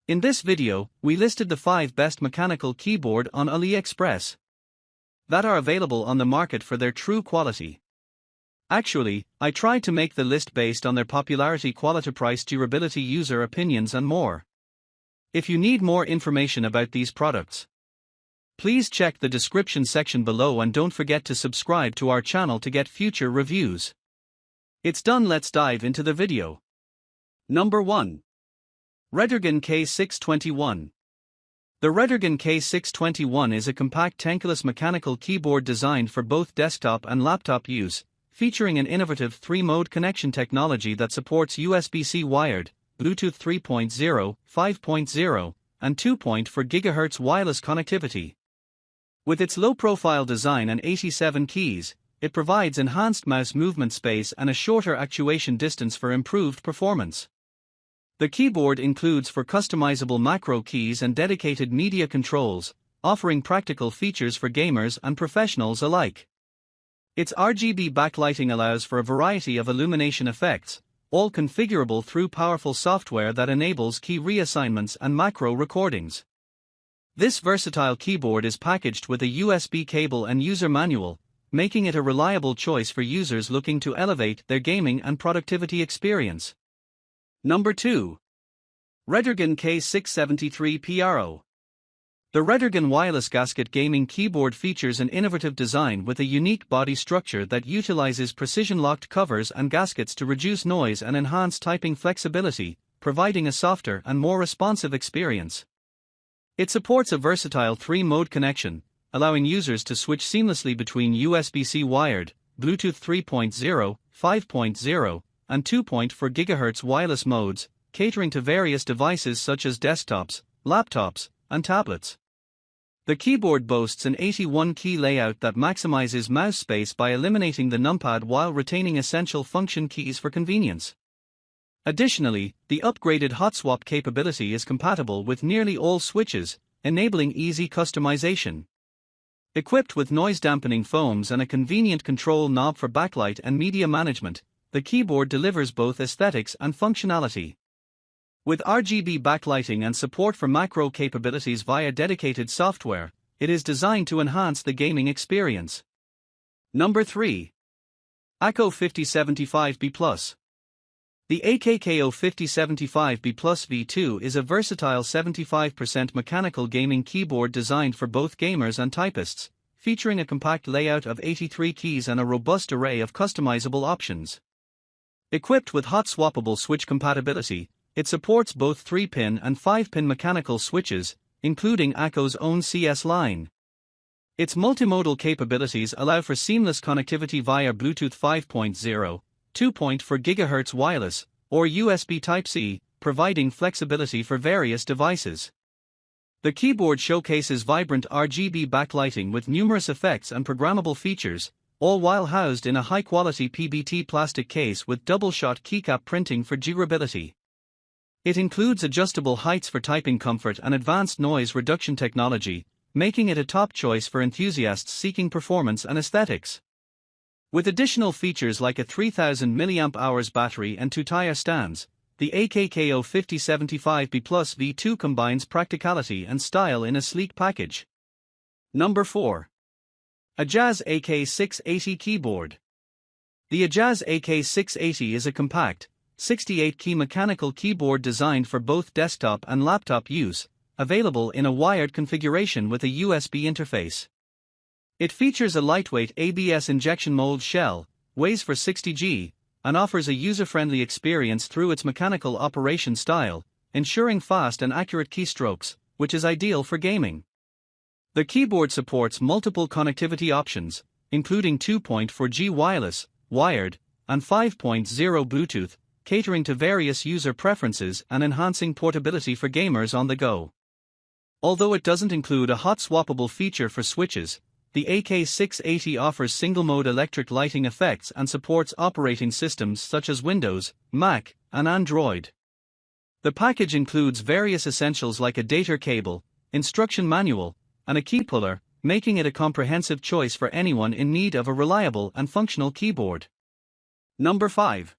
In this video, we listed the 5 best mechanical keyboard on AliExpress that are available on the market for their true quality. Actually, I tried to make the list based on their popularity, quality, price, durability, user opinions and more. If you need more information about these products, please check the description section below and don't forget to subscribe to our channel to get future reviews. It's done, let's dive into the video. Number 1. Redragon K621. The Redragon K621 is a compact tankless mechanical keyboard designed for both desktop and laptop use, featuring an innovative 3-mode connection technology that supports USB-C wired, Bluetooth 3.0, 5.0, and 2.4 GHz wireless connectivity. With its low-profile design and 87 keys, it provides enhanced mouse movement space and a shorter actuation distance for improved performance. The keyboard includes 4 customizable macro keys and dedicated media controls, offering practical features for gamers and professionals alike. Its RGB backlighting allows for a variety of illumination effects, all configurable through powerful software that enables key reassignments and macro recordings. This versatile keyboard is packaged with a USB cable and user manual, making it a reliable choice for users looking to elevate their gaming and productivity experience. Number 2. Redragon K673 PRO. The Redragon wireless gasket gaming keyboard features an innovative design with a unique body structure that utilizes precision-locked covers and gaskets to reduce noise and enhance typing flexibility, providing a softer and more responsive experience. It supports a versatile 3-mode connection, allowing users to switch seamlessly between USB-C wired, Bluetooth 3.0, 5.0, and 2.4 GHz wireless modes, catering to various devices such as desktops, laptops, and tablets. The keyboard boasts an 81-key layout that maximizes mouse space by eliminating the numpad while retaining essential function keys for convenience. Additionally, the upgraded hot swap capability is compatible with nearly all switches, enabling easy customization. Equipped with noise-dampening foams and a convenient control knob for backlight and media management, the keyboard delivers both aesthetics and functionality. With RGB backlighting and support for macro capabilities via dedicated software, it is designed to enhance the gaming experience. Number 3. Akko 5075 P+. The Akko 5075 P+ V2 is a versatile 75% mechanical gaming keyboard designed for both gamers and typists, featuring a compact layout of 83 keys and a robust array of customizable options. Equipped with hot swappable switch compatibility, it supports both 3-pin and 5-pin mechanical switches, including Akko's own CS line. Its multimodal capabilities allow for seamless connectivity via Bluetooth 5.0, 2.4 GHz wireless, or USB Type-C, providing flexibility for various devices. The keyboard showcases vibrant RGB backlighting with numerous effects and programmable features, all while housed in a high-quality PBT plastic case with double-shot keycap printing for durability. It includes adjustable heights for typing comfort and advanced noise reduction technology, making it a top choice for enthusiasts seeking performance and aesthetics. With additional features like a 3000 mAh battery and 2 tire stands, the Akko 5075 P+ V2 combines practicality and style in a sleek package. Number 4. AJAZZ AK680 Keyboard. The AJAZZ AK680 is a compact, 68-key mechanical keyboard designed for both desktop and laptop use, available in a wired configuration with a USB interface. It features a lightweight ABS injection mold shell, weighs for 60 g, and offers a user-friendly experience through its mechanical operation style, ensuring fast and accurate keystrokes, which is ideal for gaming. The keyboard supports multiple connectivity options, including 2.4 G wireless, wired, and 5.0 Bluetooth, catering to various user preferences and enhancing portability for gamers on the go. Although it doesn't include a hot swappable feature for switches, the AK680 offers single-mode electric lighting effects and supports operating systems such as Windows, Mac, and Android. The package includes various essentials like a data cable, instruction manual, and a key puller, making it a comprehensive choice for anyone in need of a reliable and functional keyboard. Number 5.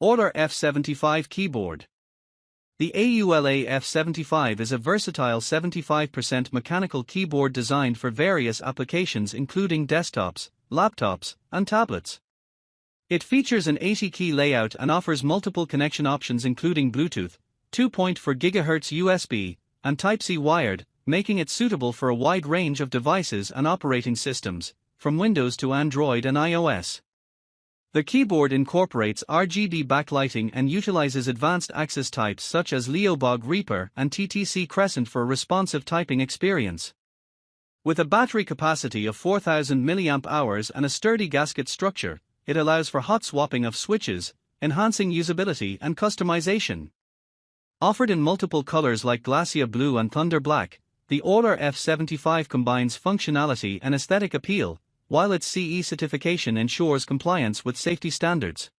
AULA F75 Keyboard. The AULA F75 is a versatile 75% mechanical keyboard designed for various applications including desktops, laptops, and tablets. It features an 80-key layout and offers multiple connection options including Bluetooth, 2.4 GHz USB, and Type-C wired, making it suitable for a wide range of devices and operating systems, from Windows to Android and iOS. The keyboard incorporates RGB backlighting and utilizes advanced access types such as Leobog Reaper and TTC Crescent for a responsive typing experience. With a battery capacity of 4000 mAh and a sturdy gasket structure, it allows for hot swapping of switches, enhancing usability and customization. Offered in multiple colors like Glacia Blue and Thunder Black, the AULA F75 combines functionality and aesthetic appeal, while its CE certification ensures compliance with safety standards.